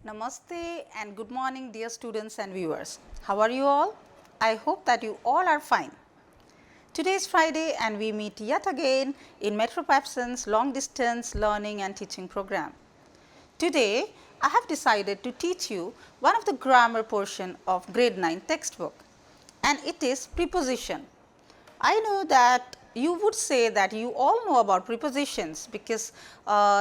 Namaste and good morning dear students and viewers. How are you all? I hope that you all are fine. Today is Friday and we meet yet again in Metro PABSON's long distance learning and teaching program. Today I have decided to teach you one of the grammar portion of grade 9 textbook, and it is preposition. I know that you would say that you all know about prepositions because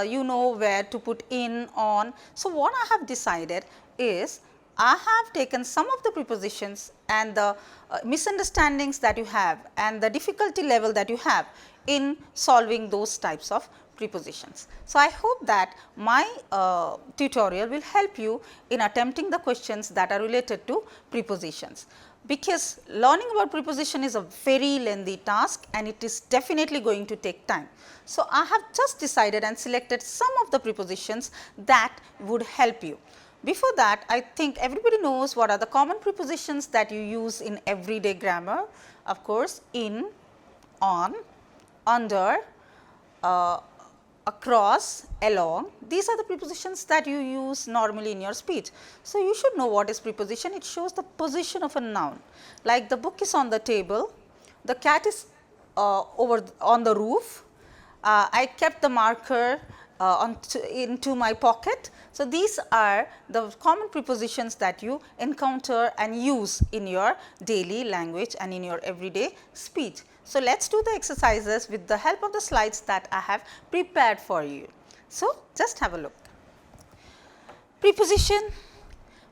you know where to put in, on. So, what I have decided is I have taken some of the prepositions and the misunderstandings that you have and the difficulty level that you have in solving those types of prepositions. So, I hope that my tutorial will help you in attempting the questions that are related to prepositions, because learning about preposition is a very lengthy task and it is definitely going to take time. So, I have just decided and selected some of the prepositions that would help you. Before that, I think everybody knows what are the common prepositions that you use in everyday grammar. Of course, in, on, under, across, along, these are the prepositions that you use normally in your speech. So, you should know what is preposition. It shows the position of a noun, like the book is on the table, the cat is over on the roof, I kept the marker into my pocket. So, these are the common prepositions that you encounter and use in your daily language and in your everyday speech. So, let us do the exercises with the help of the slides that I have prepared for you. So, just have a look. Preposition.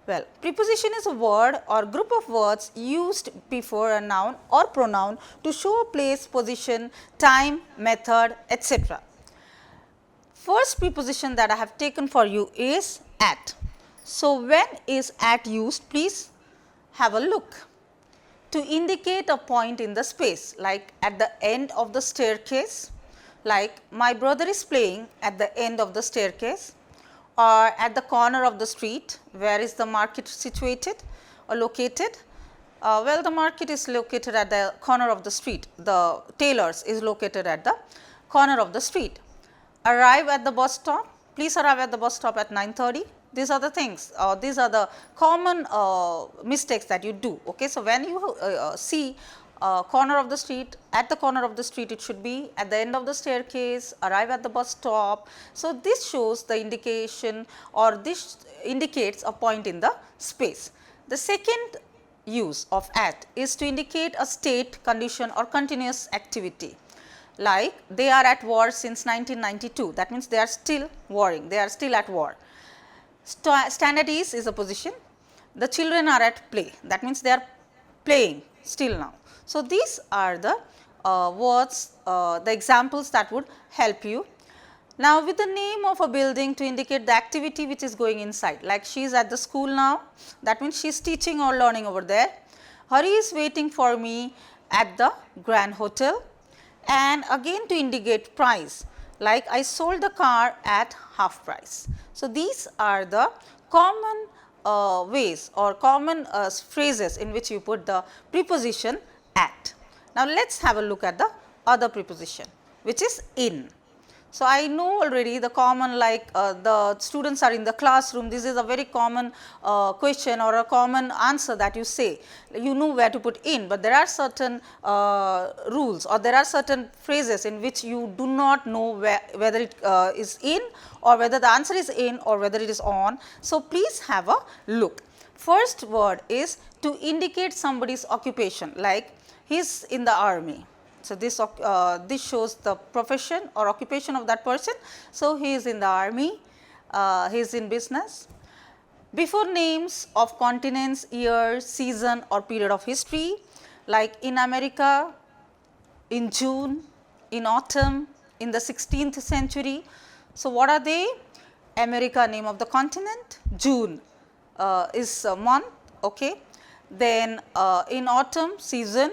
Well, preposition is a word or group of words used before a noun or pronoun to show a place, position, time, method, etc. First preposition that I have taken for you is at. So, when is at used? Please have a look. To indicate a point in the space, like at the end of the staircase, like my brother is playing at the end of the staircase, or at the corner of the street. Where is the market situated or located? Well, the market is located at the corner of the street. The tailors is located at the corner of the street. Arrive at the bus stop. Please arrive at the bus stop at 9:30. These are the things, these are the common mistakes that you do. Okay. So, when you see corner of the street, at the corner of the street it should be, at the end of the staircase, arrive at the bus stop. So, this shows the indication, or this indicates a point in the space. The second use of at is to indicate a state, condition or continuous activity, like they are at war since 1992. That means they are still warring, they are still at war. Stand at ease is a position. The children are at play, that means they are playing still now. So, these are the words, the examples that would help you. Now, with the name of a building to indicate the activity which is going inside, like she is at the school now, that means she is teaching or learning over there. Hari is waiting for me at the Grand Hotel, and again to indicate price, like I sold the car at half price. So, these are the common ways or common phrases in which you put the preposition at. Now, let us have a look at the other preposition, which is in. So, I know already the common, like the students are in the classroom. This is a very common question or a common answer that you say. You know where to put in, but there are certain rules or there are certain phrases in which you do not know whether it is in, or whether the answer is in, or whether it is on. So, please have a look. First word is to indicate somebody's occupation, like he is in the army. So, this shows the profession or occupation of that person. So, he is in the army, he is in business. Before names of continents, year, season or period of history, like in America, in June, in autumn, in the 16th century. So, what are they? America, name of the continent, June is a month, okay. Then in autumn, season.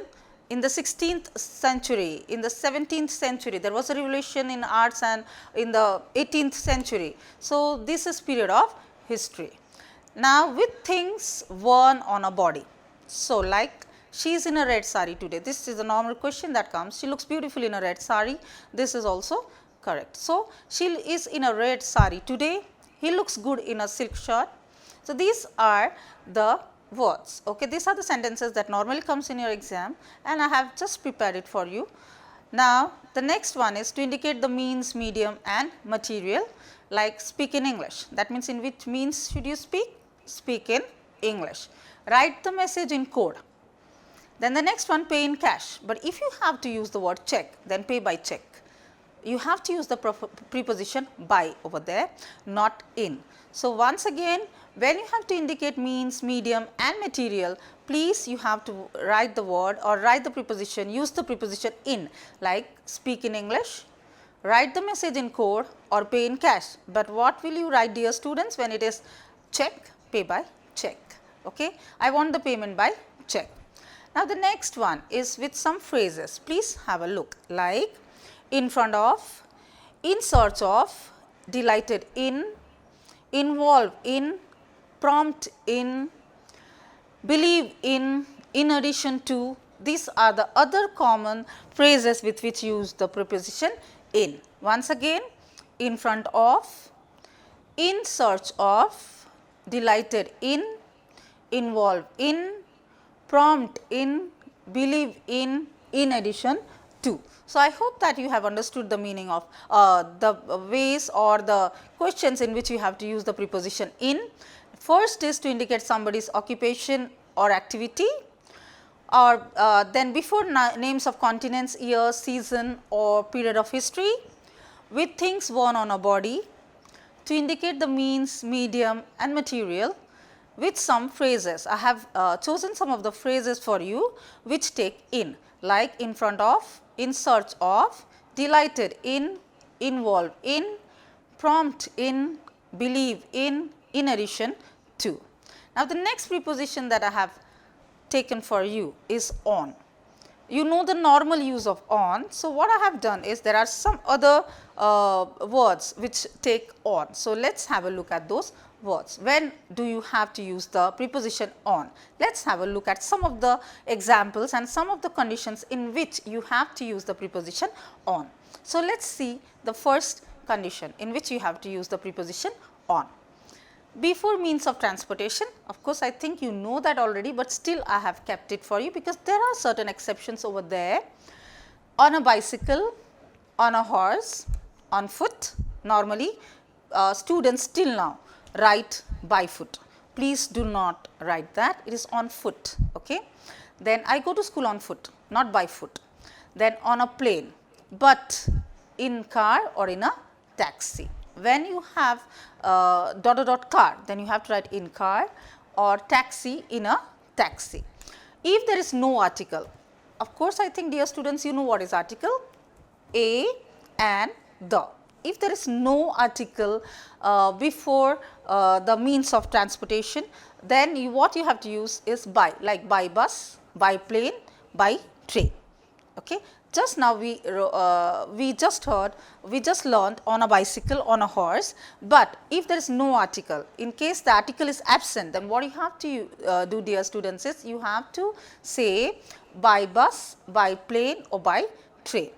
In the 16th century, in the 17th century, there was a revolution in arts, and in the 18th century. So, this is period of history. Now, with things worn on a body. So, like she is in a red sari today. This is a normal question that comes. She looks beautiful in a red sari. This is also correct. So, she is in a red sari today. He looks good in a silk shirt. So, these are the words. Okay. These are the sentences that normally comes in your exam, and I have just prepared it for you. Now, the next one is to indicate the means, medium and material, like speak in English. That means in which means should you speak? Speak in English. Write the message in code. Then the next one, pay in cash, but if you have to use the word check, then pay by check. You have to use the preposition by over there, not in. So, once again, when you have to indicate means, medium and material, please you have to write the word or write the preposition, use the preposition in, like speak in English, write the message in code or pay in cash. But what will you write, dear students, when it is check, pay by check. Okay. I want the payment by check. Now, the next one is with some phrases. Please have a look, like in front of, in search of, delighted in, involve in, prompt in, believe in addition to. These are the other common phrases with which you use the preposition in. Once again, in front of, in search of, delighted in, involve in, prompt in, believe in addition to. So, I hope that you have understood the meaning of the ways or the questions in which you have to use the preposition in. First is to indicate somebody's occupation or activity, or then before names of continents, year, season or period of history, with things worn on a body, to indicate the means, medium and material, with some phrases. I have chosen some of the phrases for you which take in, like in front of, in search of, delighted in, involve in, prompt in, believe in addition to. Now, the next preposition that I have taken for you is on. You know the normal use of on. So, what I have done is there are some other words which take on. So, let us have a look at those words. When do you have to use the preposition on? Let us have a look at some of the examples and some of the conditions in which you have to use the preposition on. So, let us see the first condition in which you have to use the preposition on. Before means of transportation, of course, I think you know that already, but still I have kept it for you because there are certain exceptions over there. On a bicycle, on a horse, on foot. Normally, students still now write by foot. Please do not write that, it is on foot. Okay. Then I go to school on foot, not by foot. Then on a plane, but in car or in a taxi. When you have car, then you have to write in car or taxi in a taxi. If there is no article, of course, I think dear students, you know what is article? A and the. If there is no article before the means of transportation, then what you have to use is by, like by bus, by plane, by train. Okay. Just now we just learned on a bicycle, on a horse, but if there is no article, in case the article is absent, then what you have to do, dear students, is you have to say by bus, by plane or by train.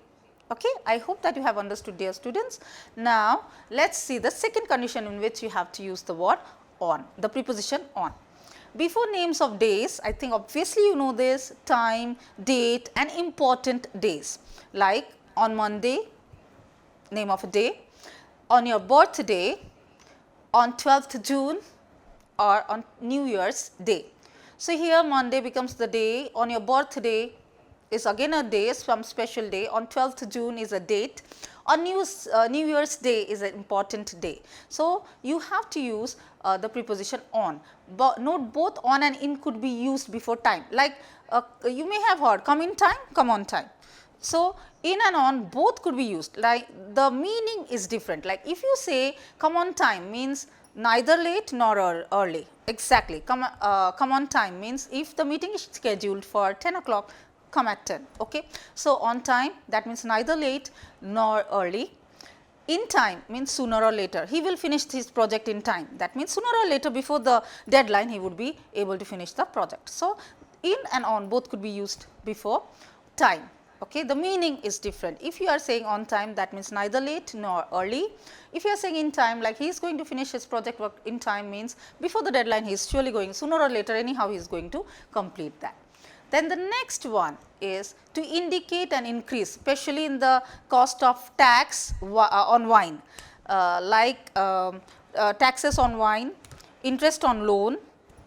Okay. I hope that you have understood, dear students. Now, let us see the second condition in which you have to use the word on, the preposition on. Before names of days, I think obviously you know this, time, date and important days, like on Monday, name of a day, on your birthday, on 12th June or on New Year's Day. So, here Monday becomes the day, on your birthday is again a day, some special day, on 12th June is a date, on New Year's Day is an important day. So, you have to use the preposition on, but note both on and in could be used before time, like you may have heard come in time, come on time. So, in and on both could be used, like the meaning is different, like if you say come on time means neither late nor early, exactly. Come on time means if the meeting is scheduled for 10 o'clock, come at 10. Okay. So, on time, that means neither late nor early. In time means sooner or later, he will finish his project in time, that means sooner or later before the deadline he would be able to finish the project. So, in and on both could be used before time. Okay, the meaning is different. If you are saying on time, that means neither late nor early. If you are saying in time, like he is going to finish his project work in time, means before the deadline he is surely going, sooner or later anyhow he is going to complete that. Then the next one is to indicate an increase, especially in the cost of tax on wine, taxes on wine, interest on loan.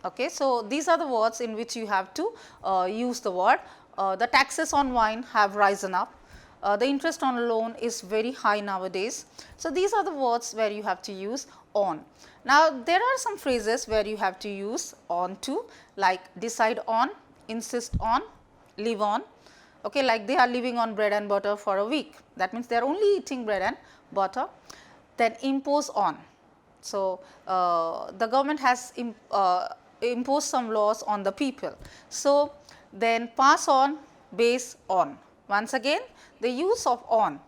Okay. So, these are the words in which you have to use the word. The taxes on wine have risen up, the interest on loan is very high nowadays. So, these are the words where you have to use on. Now, there are some phrases where you have to use on to, like decide on, insist on, live on. Okay, like they are living on bread and butter for a week, that means they are only eating bread and butter. Then impose on. So, the government has imposed some laws on the people. So, then pass on, base on. Once again the use of on.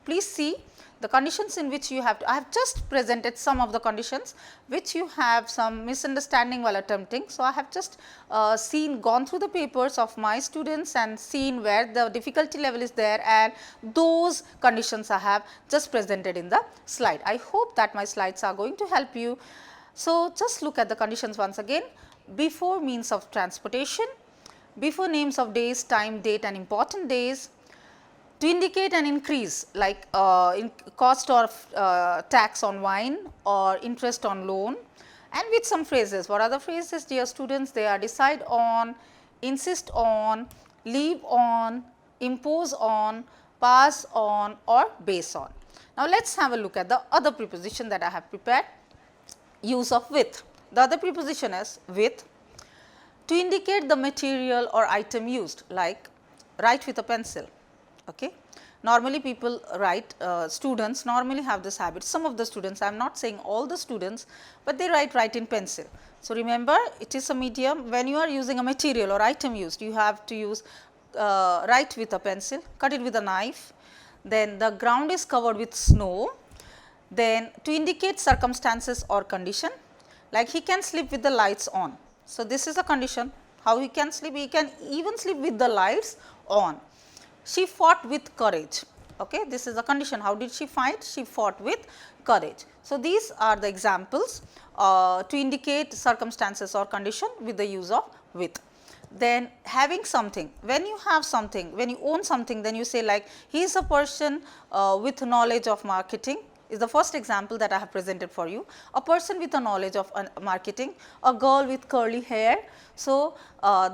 Please see the conditions in which you have to, I have just presented some of the conditions which you have some misunderstanding while attempting. So, I have just gone through the papers of my students and seen where the difficulty level is there, and those conditions I have just presented in the slide. I hope that my slides are going to help you. So, just look at the conditions once again. Before means of transportation, before names of days, time, date and important days, to indicate an increase like in cost of tax on wine or interest on loan, and with some phrases. What are the phrases, dear students? They are decide on, insist on, leave on, impose on, pass on or base on. Now, let us have a look at the other preposition that I have prepared, use of with. The other preposition is with, to indicate the material or item used, like write with a pencil. Okay. Normally people write, students normally have this habit, some of the students, I am not saying all the students, but they write in pencil. So, remember it is a medium, when you are using a material or item used, you have to use write with a pencil, cut it with a knife. Then the ground is covered with snow. Then to indicate circumstances or condition, like he can sleep with the lights on. So, this is a condition, how he can sleep, he can even sleep with the lights on. She fought with courage. Okay, this is a condition, how did she fight? She fought with courage. So, these are the examples to indicate circumstances or condition with the use of with. Then having something, when you have something, when you own something, then you say like he is a person with knowledge of marketing, is the first example that I have presented for you. A person with a knowledge of marketing, a girl with curly hair. So,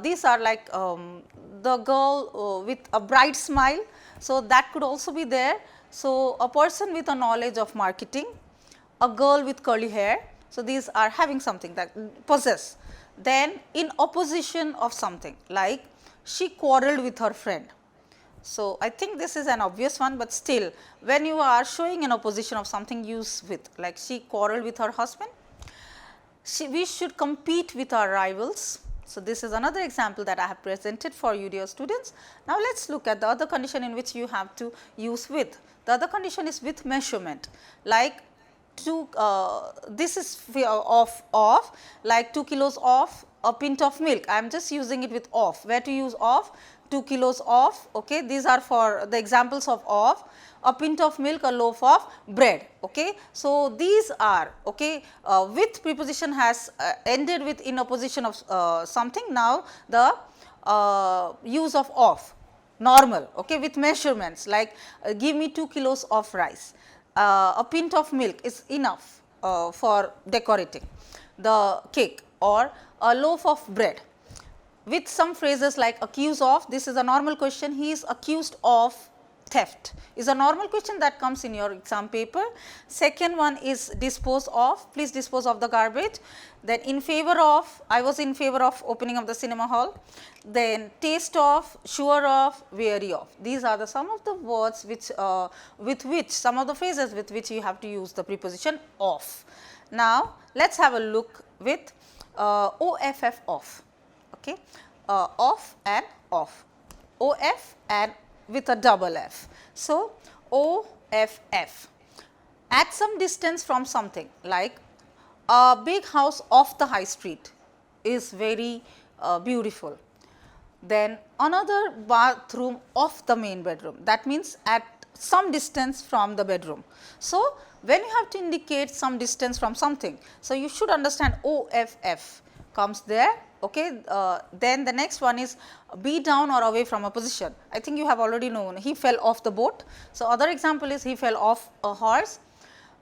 these are like the girl with a bright smile. So, that could also be there. So, a person with a knowledge of marketing, a girl with curly hair. So, these are having something that possess. Then in opposition of something, like she quarreled with her friend. So, I think this is an obvious one, but still when you are showing an opposition of something, use with, like she quarreled with her husband. We should compete with our rivals. So, this is another example that I have presented for you, dear students. Now, let us look at the other condition in which you have to use with. The other condition is with measurement, like this is of like 2 kilos of a pint of milk. I am just using it with of. Where to use of? 2 kilos of. Okay. These are for the examples of a pint of milk, a loaf of bread. Okay. So, these are okay. With preposition has ended with in opposition of something. Now, the use of normal, okay, with measurements, like give me 2 kilos of rice. A pint of milk is enough for decorating the cake, or a loaf of bread. With some phrases like accuse of, this is a normal question, he is accused of theft, is a normal question that comes in your exam paper. Second one is dispose of, please dispose of the garbage. Then in favor of, I was in favor of opening of the cinema hall. Then taste of, sure of, weary of. These are the some of the words which with which, some of the phrases with which you have to use the preposition of. Now, let us have a look with OFF of. Okay, off and off, OF and with a double F. So, OFF, at some distance from something, like a big house off the high street is very beautiful. then another bathroom of the main bedroom, that means at some distance from the bedroom. So, when you have to indicate some distance from something, so you should understand OFF comes there. Okay. Then the next one is be down or away from a position. I think you have already known, he fell off the boat. So, other example is he fell off a horse,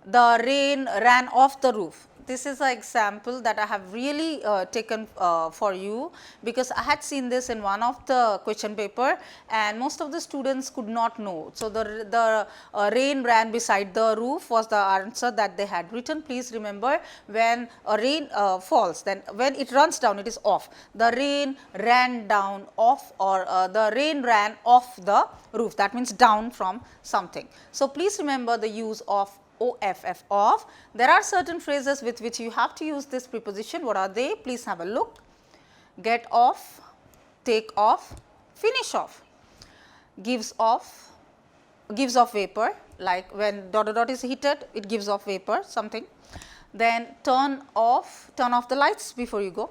the rain ran off the roof. This is an example that I have really taken for you, because I had seen this in one of the question paper and most of the students could not know. So, the rain ran beside the roof was the answer that they had written. Please remember, when a rain falls, then when it runs down, it is off. The rain ran down off, or the rain ran off the roof, that means down from something. So, please remember the use of OFF, off. There are certain phrases with which you have to use this preposition. What are they? Please have a look. Get off, take off, finish off, gives off vapor, like when dot dot dot is heated, it gives off vapor, something. Then turn off the lights before you go.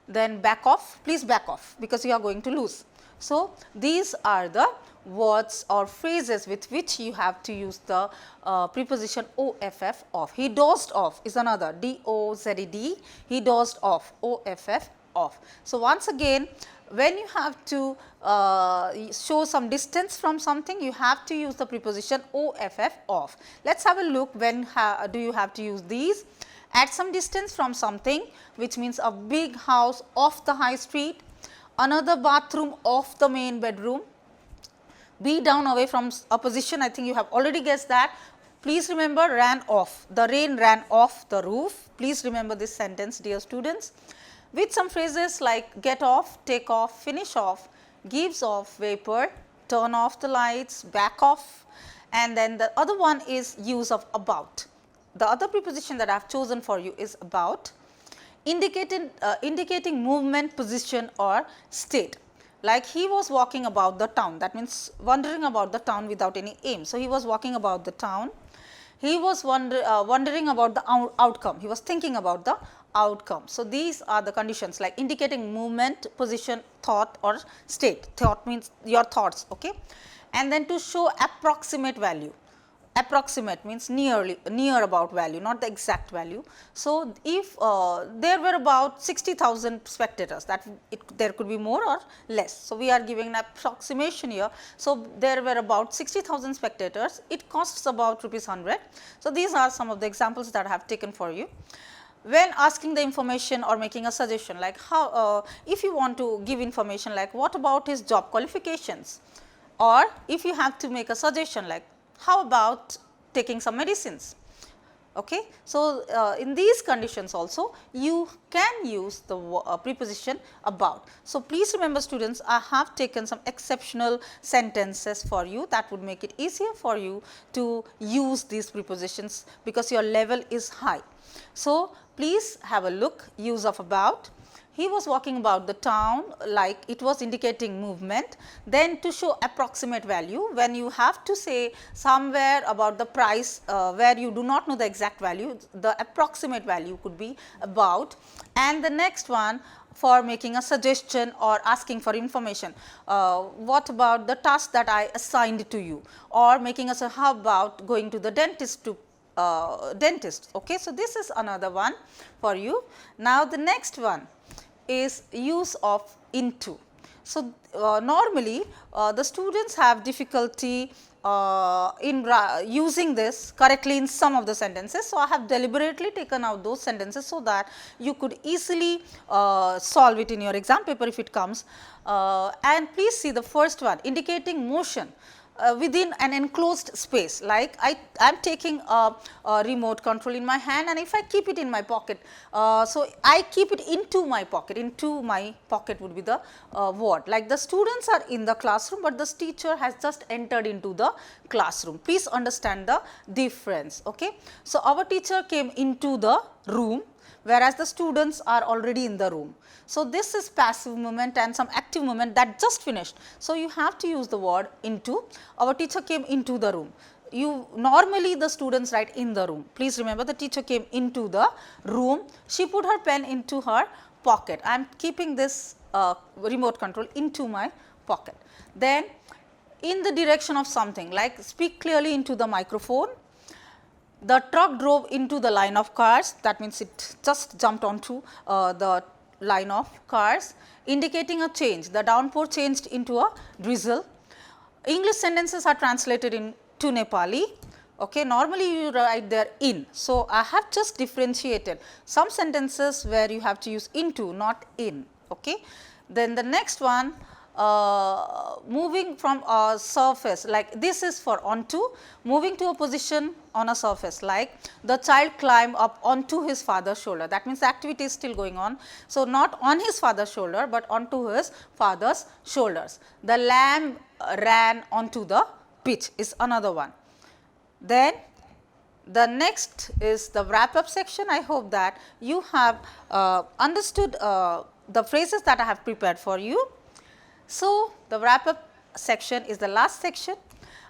Then back off, please back off, because you are going to lose. So, these are the words or phrases with which you have to use the preposition OFF, off. He dozed off is another, DOZED, he dozed off, OFF, off. So, once again, when you have to show some distance from something, you have to use the preposition OFF, off. Let us have a look, when do you have to use these. At some distance from something, which means a big house off the high street, another bathroom off the main bedroom, be down away from a position. I think you have already guessed that. Please remember, ran off, the rain ran off the roof. Please remember this sentence, dear students, with some phrases like get off, take off, finish off, gives off vapor, turn off the lights, back off, and then the other one is use of about. The other preposition that I have chosen for you is about, indicating movement, position or state. Like he was walking about the town, that means wandering about the town without any aim. So, he was walking about the town, he was wondering about the outcome, he was thinking about the outcome. So, these are the conditions like indicating movement, position, thought or state. Thought means your thoughts, okay. And then to show approximate value. Approximate means near about value, not the exact value. So, if there were about 60,000 spectators, that there could be more or less. So, we are giving an approximation here. So, there were about 60,000 spectators, it costs about ₹100. So, these are some of the examples that I have taken for you. When asking the information or making a suggestion, like how if you want to give information like what about his job qualifications, or if you have to make a suggestion like how about taking some medicines. Okay. So, in these conditions also you can use the preposition about. So, please remember students, I have taken some exceptional sentences for you that would make it easier for you to use these prepositions, because your level is high. So, please have a look, use of about. He was walking about the town, like it was indicating movement. Then to show approximate value, when you have to say somewhere about the price where you do not know the exact value, the approximate value could be about. And the next one, for making a suggestion or asking for information, what about the task that I assigned to you, or making a how about going to the dentist to dentist. Okay. So, this is another one for you. Now, the next one is use of into. So, normally the students have difficulty in using this correctly in some of the sentences. So, I have deliberately taken out those sentences so that you could easily solve it in your exam paper if it comes. And please see the first one, indicating motion within an enclosed space, like I am taking a remote control in my hand, and if I keep it in my pocket, so I keep it into my pocket would be the word, like the students are in the classroom, but the teacher has just entered into the classroom. Please understand the difference. Okay. So, our teacher came into the room, whereas the students are already in the room. So, this is passive movement and some active movement that just finished. So, you have to use the word into. Our teacher came into the room. You normally the students write in the room. Please remember, the teacher came into the room. She put her pen into her pocket. I am keeping this remote control into my pocket. Then in the direction of something, like speak clearly into the microphone. The truck drove into the line of cars, that means it just jumped onto the line of cars, indicating a change. The downpour changed into a drizzle. English sentences are translated into Nepali. Okay, normally you write there in. So, I have just differentiated some sentences where you have to use into, not in. Okay. Then the next one, moving from a surface, like this is for onto, moving to a position on a surface, like the child climbed up onto his father's shoulder. That means the activity is still going on. So, not on his father's shoulder, but onto his father's shoulders. The lamb ran onto the pitch is another one. Then the next is the wrap up section. I hope that you have understood the phrases that I have prepared for you. So, the wrap up section is the last section.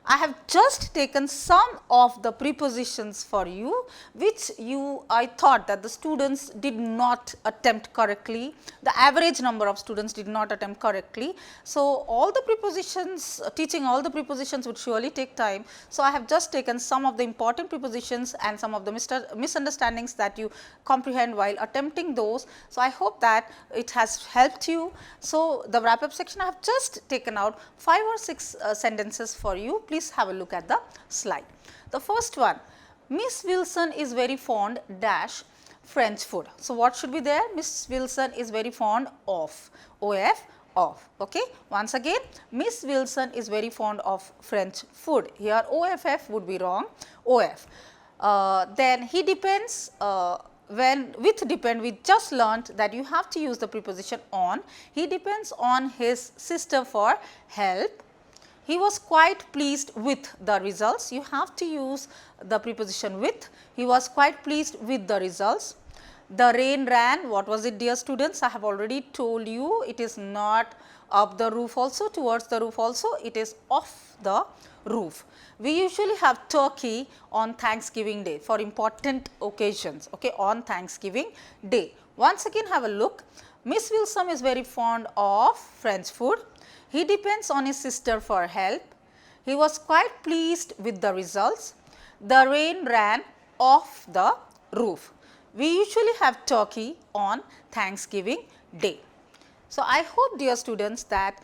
I have just taken some of the prepositions for you, which I thought that the students did not attempt correctly. The average number of students did not attempt correctly. So, all the prepositions, teaching all the prepositions would surely take time. So, I have just taken some of the important prepositions and some of the misunderstandings that you comprehend while attempting those. So, I hope that it has helped you. So, the wrap up section, I have just taken out 5 or 6 sentences for you. Please have a look at the slide. The first one, Miss Wilson is very fond dash French food. So, what should be there? Miss Wilson is very fond of, of. Okay. Once again, Miss Wilson is very fond of French food. Here OFF would be wrong, OF. Then he depends, when with depend we just learnt that you have to use the preposition on. He depends on his sister for help. He was quite pleased with the results. You have to use the preposition with. He was quite pleased with the results. The rain ran. What was it, dear students? I have already told you, it is not up the roof also, towards the roof also, it is off the roof. We usually have turkey on Thanksgiving Day for important occasions, okay, on Thanksgiving Day. Once again, have a look. Miss Wilson is very fond of French food. He depends on his sister for help. He was quite pleased with the results. The rain ran off the roof. We usually have turkey on Thanksgiving Day. So, I hope, dear students, that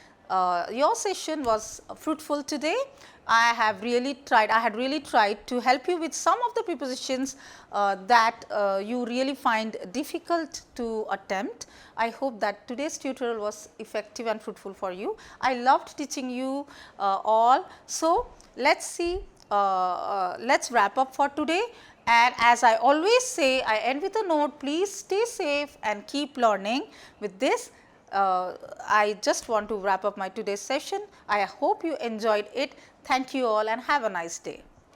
your session was fruitful today. I had really tried to help you with some of the prepositions that you really find difficult to attempt. I hope that today's tutorial was effective and fruitful for you. I loved teaching you all. So, let's see, let's wrap up for today. And as I always say, I end with a note, please stay safe and keep learning. With this, I just want to wrap up my today's session. I hope you enjoyed it. Thank you all and have a nice day.